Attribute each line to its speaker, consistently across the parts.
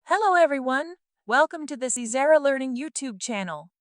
Speaker 1: Hello everyone! Welcome to the Syzerra Learning YouTube channel.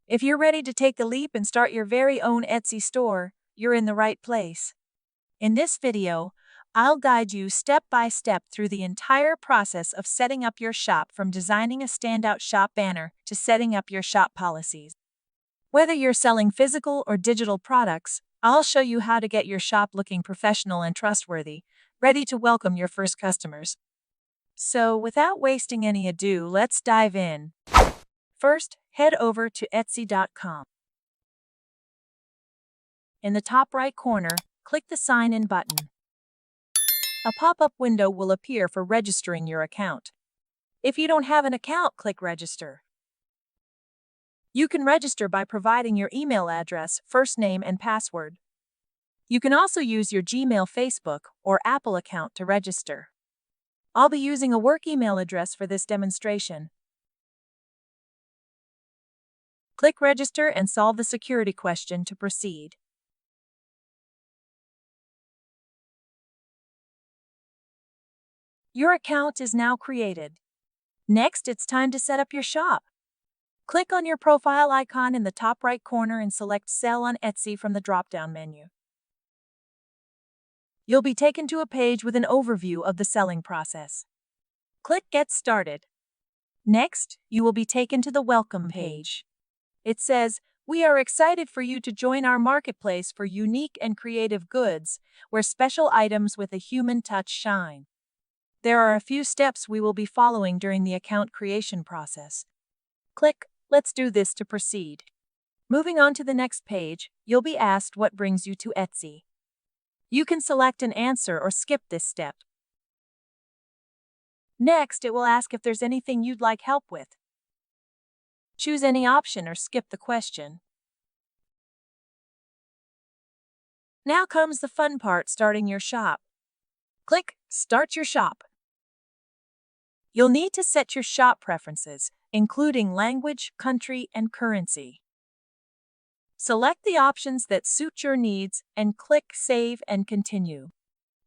Speaker 1: If you're ready to take the leap and start your very own Etsy store, you're in the right place. In this video, I'll guide you step by step through the entire process of setting up your shop, from designing a standout shop banner to setting up your shop policies. Whether you're selling physical or digital products, I'll show you how to get your shop looking professional and trustworthy, ready to welcome your first customers. So, without wasting any ado, let's dive in. First, head over to Etsy.com. In the top right corner, click the Sign In button. A pop-up window will appear for registering your account. If you don't have an account, click Register. You can register by providing your email address, first name, and password. You can also use your Gmail, Facebook, or Apple account to register. I'll be using a work email address for this demonstration. Click Register and solve the security question to proceed. Your account is now created. Next, it's time to set up your shop. Click on your profile icon in the top right corner and select Sell on Etsy from the drop-down menu. You'll be taken to a page with an overview of the selling process. Click Get Started. Next, you will be taken to the Welcome page. It says, "We are excited for you to join our marketplace for unique and creative goods, where special items with a human touch shine." There are a few steps we will be following during the account creation process. Click Let's do this to proceed. Moving on to the next page, you'll be asked what brings you to Etsy. You can select an answer or skip this step. Next, it will ask if there's anything you'd like help with. Choose any option or skip the question. Now comes the fun part, starting your shop. Click Start Your Shop. You'll need to set your shop preferences, including language, country, and currency. Select the options that suit your needs and click Save and Continue.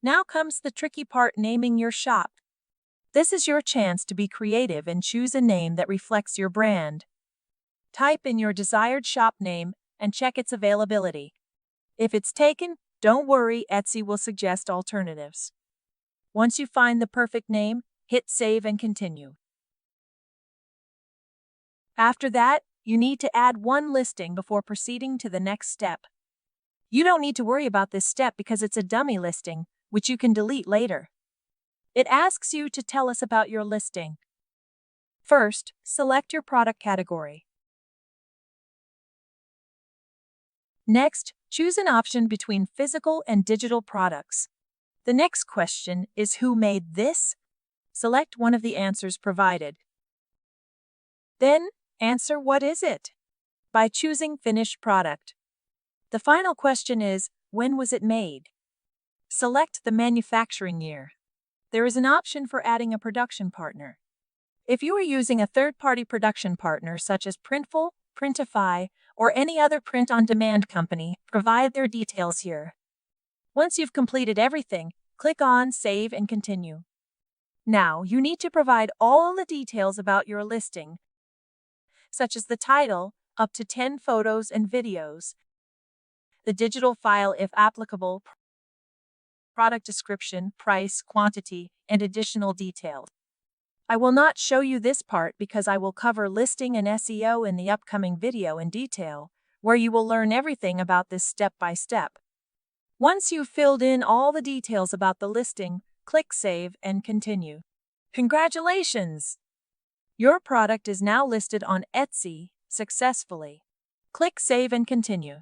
Speaker 1: Now comes the tricky part, naming your shop. This is your chance to be creative and choose a name that reflects your brand. Type in your desired shop name and check its availability. If it's taken, don't worry, Etsy will suggest alternatives. Once you find the perfect name, hit Save and Continue. After that, you need to add one listing before proceeding to the next step. You don't need to worry about this step because it's a dummy listing, which you can delete later. It asks you to tell us about your listing. First, select your product category. Next, choose an option between physical and digital products. The next question is, who made this? Select one of the answers provided. Then, answer what is it by choosing Finished Product. The final question is, when was it made? Select the manufacturing year. There is an option for adding a production partner. If you are using a third-party production partner such as Printful, Printify, or any other print-on-demand company, provide their details here. Once you've completed everything, click on Save and Continue. Now, you need to provide all the details about your listing, such as the title, up to 10 photos and videos, the digital file if applicable, product description, price, quantity, and additional details. I will not show you this part because I will cover listing and SEO in the upcoming video in detail, where you will learn everything about this step by step. Once you've filled in all the details about the listing, click Save and Continue. Congratulations! Your product is now listed on Etsy successfully. Click Save and Continue.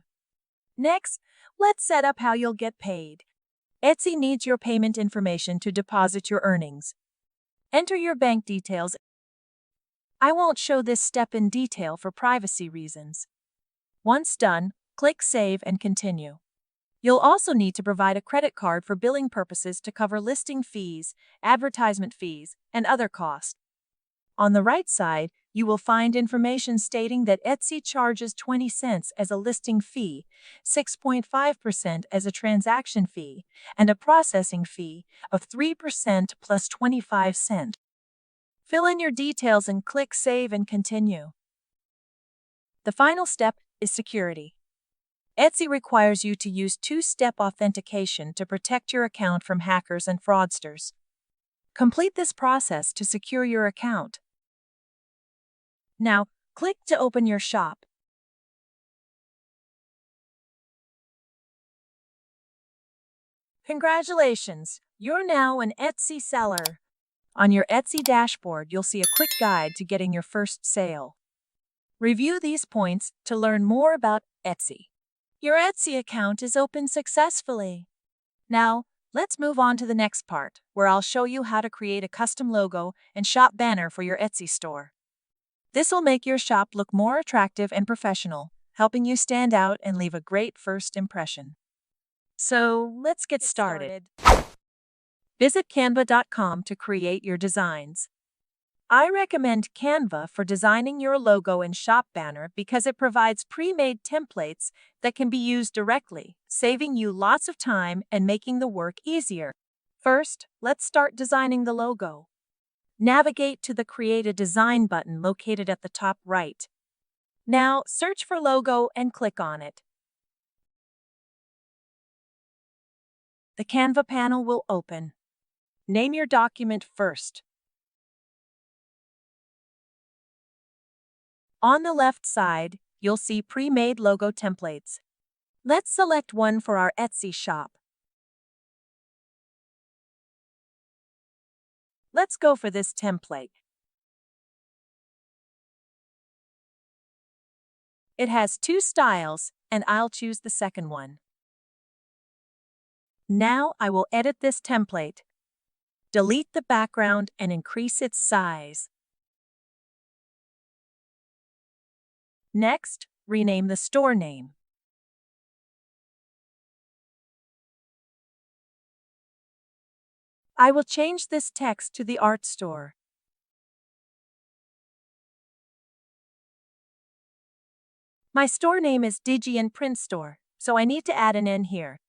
Speaker 1: Next, let's set up how you'll get paid. Etsy needs your payment information to deposit your earnings. Enter your bank details. I won't show this step in detail for privacy reasons. Once done, click Save and Continue. You'll also need to provide a credit card for billing purposes to cover listing fees, advertisement fees, and other costs. On the right side, you will find information stating that Etsy charges 20 cents as a listing fee, 6.5% as a transaction fee, and a processing fee of 3% plus 25 cents. Fill in your details and click Save and Continue. The final step is security. Etsy requires you to use two-step authentication to protect your account from hackers and fraudsters. Complete this process to secure your account. Now, click to open your shop. Congratulations! You're now an Etsy seller. On your Etsy dashboard, you'll see a quick guide to getting your first sale. Review these points to learn more about Etsy. Your Etsy account is open successfully. Now, let's move on to the next part, where I'll show you how to create a custom logo and shop banner for your Etsy store. This will make your shop look more attractive and professional, helping you stand out and leave a great first impression. So, let's get started. Visit canva.com to create your designs. I recommend Canva for designing your logo and shop banner because it provides pre-made templates that can be used directly, saving you lots of time and making the work easier. First, let's start designing the logo. Navigate to the Create a Design button located at the top right. Now, search for logo and click on it. The Canva panel will open. Name your document first. On the left side, you'll see pre-made logo templates. Let's select one for our Etsy shop. Let's go for this template. It has two styles, and I'll choose the second one. Now I will edit this template. Delete the background and increase its size. Next, rename the store name. I will change this text to the art store. My store name is Digi and Print Store, so I need to add an N here.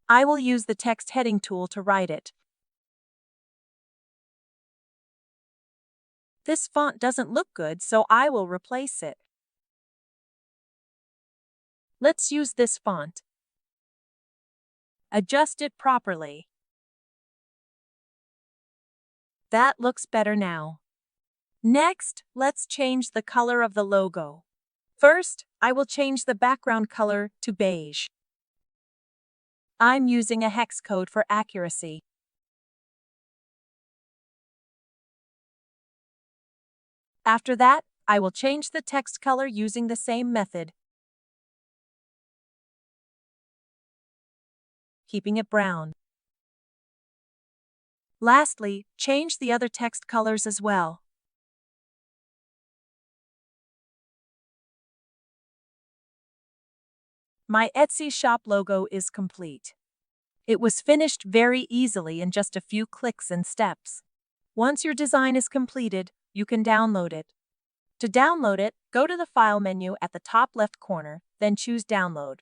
Speaker 1: I will use the text heading tool to write it. This font doesn't look good, so I will replace it. Let's use this font. Adjust it properly. That looks better now. Next, let's change the color of the logo. First, I will change the background color to beige. I'm using a hex code for accuracy. After that, I will change the text color using the same method, keeping it brown. Lastly, change the other text colors as well. My Etsy shop logo is complete. It was finished very easily in just a few clicks and steps. Once your design is completed, you can download it. To download it, go to the File menu at the top left corner, then choose Download.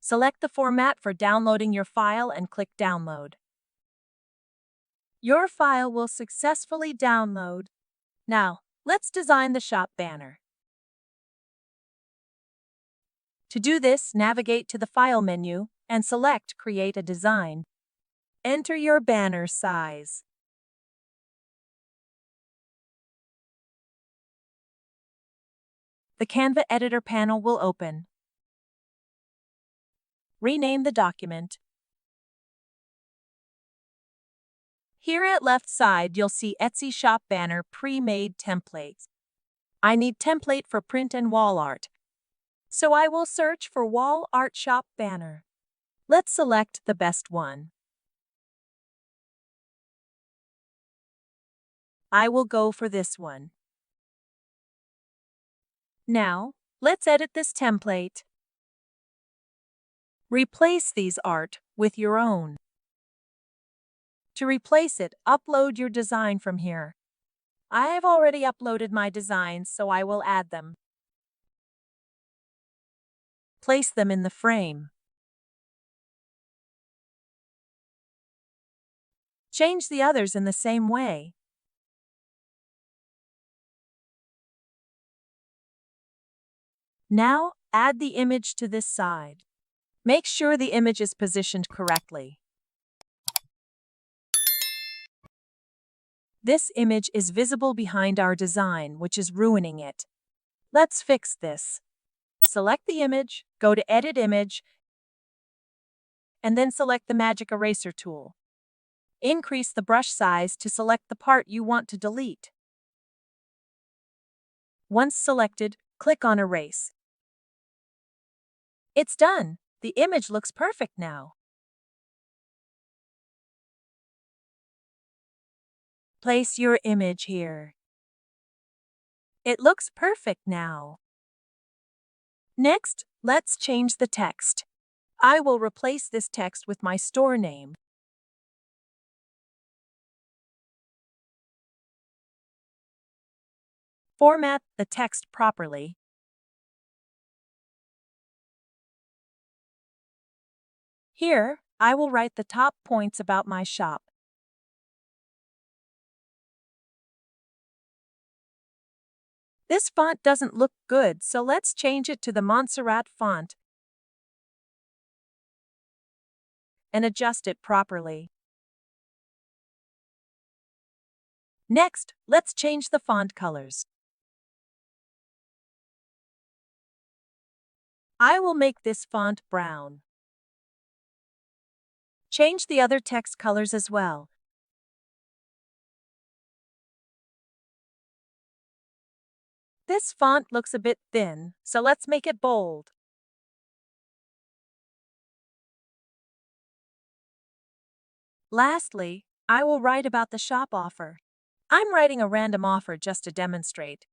Speaker 1: Select the format for downloading your file and click Download. Your file will successfully download. Now, let's design the shop banner. To do this, navigate to the File menu and select Create a Design. Enter your banner size. The Canva Editor panel will open. Rename the document. Here at left side, you'll see Etsy Shop Banner pre-made templates. I need template for print and wall art, so I will search for Wall Art Shop Banner. Let's select the best one. I will go for this one. Now, let's edit this template. Replace these art with your own. To replace it, upload your design from here. I have already uploaded my designs, so I will add them. Place them in the frame. Change the others in the same way. Now, add the image to this side. Make sure the image is positioned correctly. This image is visible behind our design, which is ruining it. Let's fix this. Select the image, go to Edit Image, and then select the Magic Eraser tool. Increase the brush size to select the part you want to delete. Once selected, click on Erase. It's done! The image looks perfect now. Place your image here. It looks perfect now. Next, let's change the text. I will replace this text with my store name. Format the text properly. Here, I will write the top points about my shop. This font doesn't look good, so let's change it to the Montserrat font and adjust it properly. Next, let's change the font colors. I will make this font brown. Change the other text colors as well. This font looks a bit thin, so let's make it bold. Lastly, I will write about the shop offer. I'm writing a random offer just to demonstrate.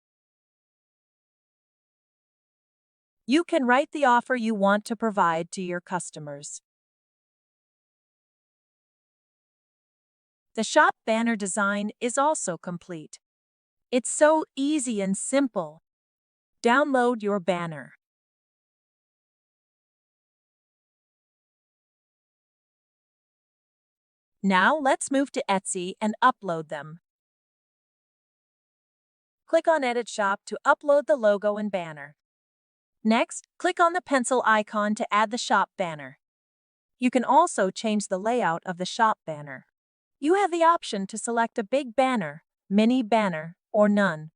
Speaker 1: You can write the offer you want to provide to your customers. The shop banner design is also complete. It's so easy and simple. Download your banner. Now let's move to Etsy and upload them. Click on Edit Shop to upload the logo and banner. Next, click on the pencil icon to add the shop banner. You can also change the layout of the shop banner. You have the option to select a big banner, mini banner, or none.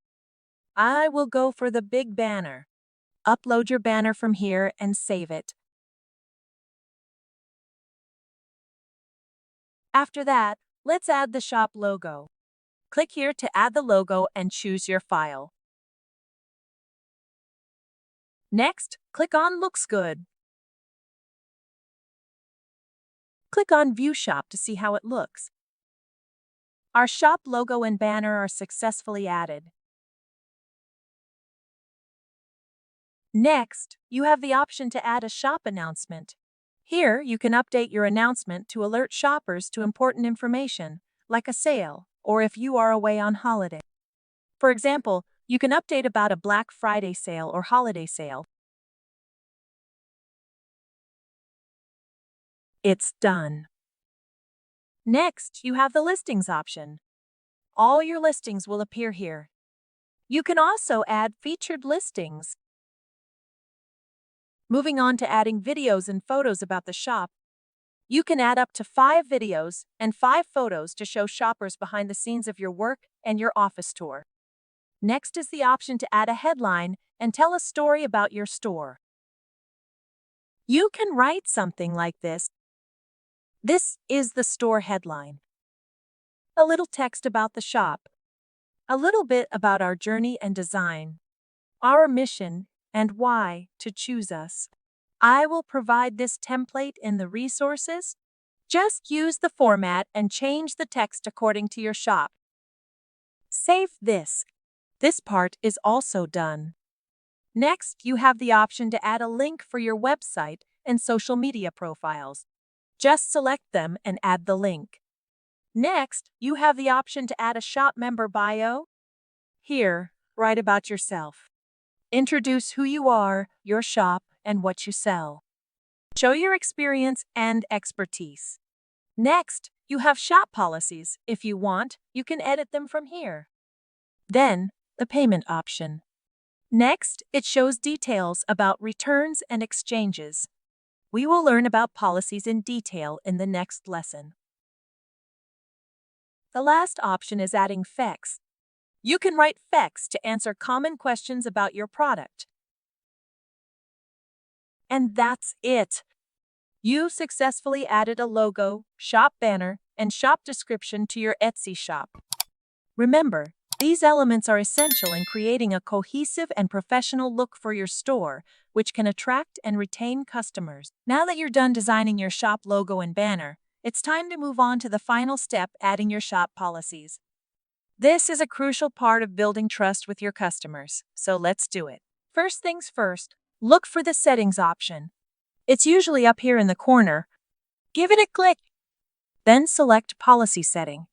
Speaker 1: I will go for the big banner. Upload your banner from here and save it. After that, let's add the shop logo. Click here to add the logo and choose your file. Next, click on Looks Good. Click on View Shop to see how it looks. Our shop logo and banner are successfully added. Next, you have the option to add a shop announcement. Here, you can update your announcement to alert shoppers to important information, like a sale, or if you are away on holiday. For example, you can update about a Black Friday sale or holiday sale. It's done. Next, you have the listings option. All your listings will appear here. You can also add featured listings. Moving on to adding videos and photos about the shop. You can add up to 5 videos and 5 photos to show shoppers behind the scenes of your work and your office tour. Next is the option to add a headline and tell a story about your store. You can write something like this. This is the store headline. A little text about the shop. A little bit about our journey and design. Our mission and why to choose us. I will provide this template in the resources. Just use the format and change the text according to your shop. Save this. This part is also done. Next, you have the option to add a link for your website and social media profiles. Just select them and add the link. Next, you have the option to add a shop member bio. Here, write about yourself. Introduce who you are, your shop, and what you sell. Show your experience and expertise. Next, you have shop policies. If you want, you can edit them from here. Then, the payment option. Next, it shows details about returns and exchanges. We will learn about policies in detail in the next lesson. The last option is adding facts. You can write facts to answer common questions about your product. And that's it. You successfully added a logo, shop banner, and shop description to your Etsy shop. Remember, these elements are essential in creating a cohesive and professional look for your store, which can attract and retain customers. Now that you're done designing your shop logo and banner, it's time to move on to the final step, adding your shop policies. This is a crucial part of building trust with your customers, so let's do it. First things first, look for the settings option. It's usually up here in the corner. Give it a click. Then select Policy Setting.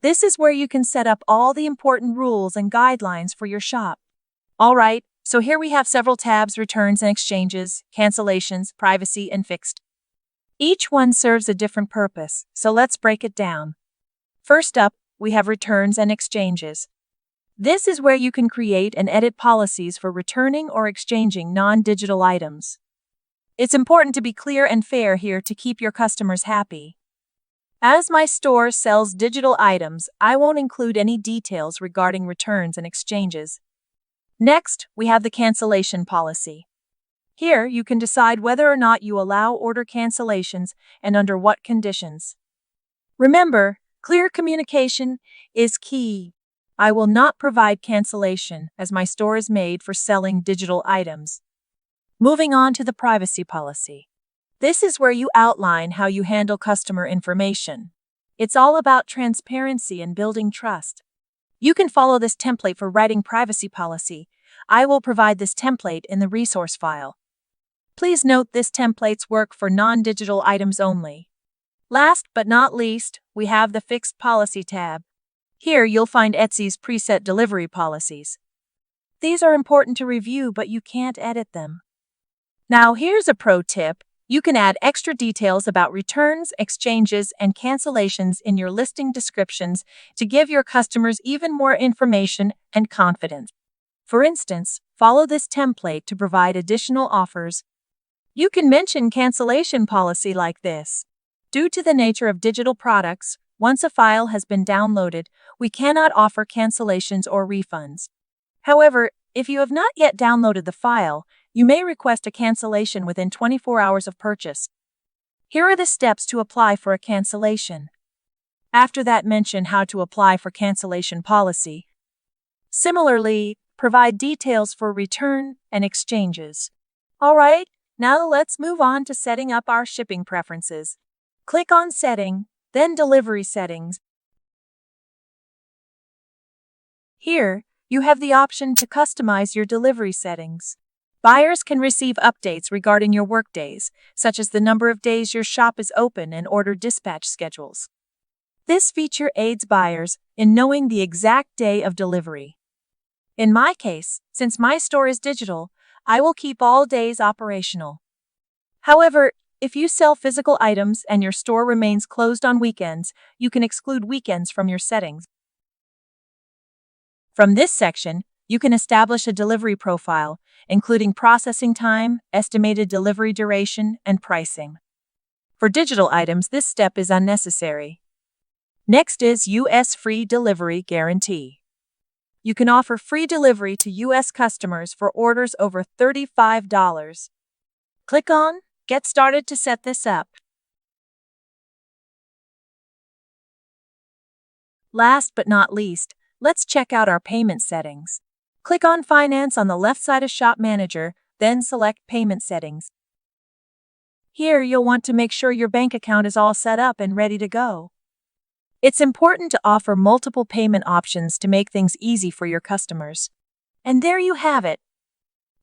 Speaker 1: This is where you can set up all the important rules and guidelines for your shop. Alright, so here we have several tabs: returns and exchanges, cancellations, privacy, and fixed. Each one serves a different purpose, so let's break it down. First up, we have returns and exchanges. This is where you can create and edit policies for returning or exchanging non-digital items. It's important to be clear and fair here to keep your customers happy. As my store sells digital items, I won't include any details regarding returns and exchanges. Next, we have the cancellation policy. Here, you can decide whether or not you allow order cancellations and under what conditions. Remember, clear communication is key. I will not provide cancellation as my store is made for selling digital items. Moving on to the privacy policy. This is where you outline how you handle customer information. It's all about transparency and building trust. You can follow this template for writing privacy policy. I will provide this template in the resource file. Please note this templates work for non-digital items only. Last but not least, we have the Fixed Policy tab. Here you'll find Etsy's preset delivery policies. These are important to review, but you can't edit them. Now here's a pro tip. You can add extra details about returns, exchanges, and cancellations in your listing descriptions to give your customers even more information and confidence. For instance, follow this template to provide additional offers. You can mention cancellation policy like this. Due to the nature of digital products, once a file has been downloaded, we cannot offer cancellations or refunds. However, if you have not yet downloaded the file, you may request a cancellation within 24 hours of purchase. Here are the steps to apply for a cancellation. After that, mention how to apply for cancellation policy. Similarly, provide details for return and exchanges. Alright, now let's move on to setting up our shipping preferences. Click on Setting, then Delivery Settings. Here, you have the option to customize your delivery settings. Buyers can receive updates regarding your workdays, such as the number of days your shop is open and order dispatch schedules. This feature aids buyers in knowing the exact day of delivery. In my case, since my store is digital, I will keep all days operational. However, if you sell physical items and your store remains closed on weekends, you can exclude weekends from your settings. From this section, you can establish a delivery profile, including processing time, estimated delivery duration, and pricing. For digital items, this step is unnecessary. Next is U.S. Free Delivery Guarantee. You can offer free delivery to U.S. customers for orders over $35. Click on Get Started to set this up. Last but not least, let's check out our payment settings. Click on Finance on the left side of Shop Manager, then select Payment Settings. Here you'll want to make sure your bank account is all set up and ready to go. It's important to offer multiple payment options to make things easy for your customers. And there you have it.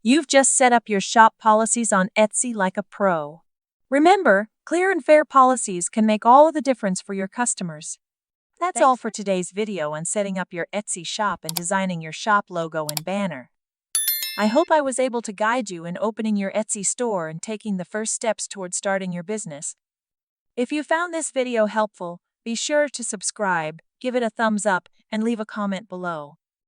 Speaker 1: You've just set up your shop policies on Etsy like a pro. Remember, clear and fair policies can make all the difference for your customers. That's all for today's video on setting up your Etsy shop and designing your shop logo and banner. I hope I was able to guide you in opening your Etsy store and taking the first steps toward starting your business. If you found this video helpful, be sure to subscribe, give it a thumbs up, and leave a comment below.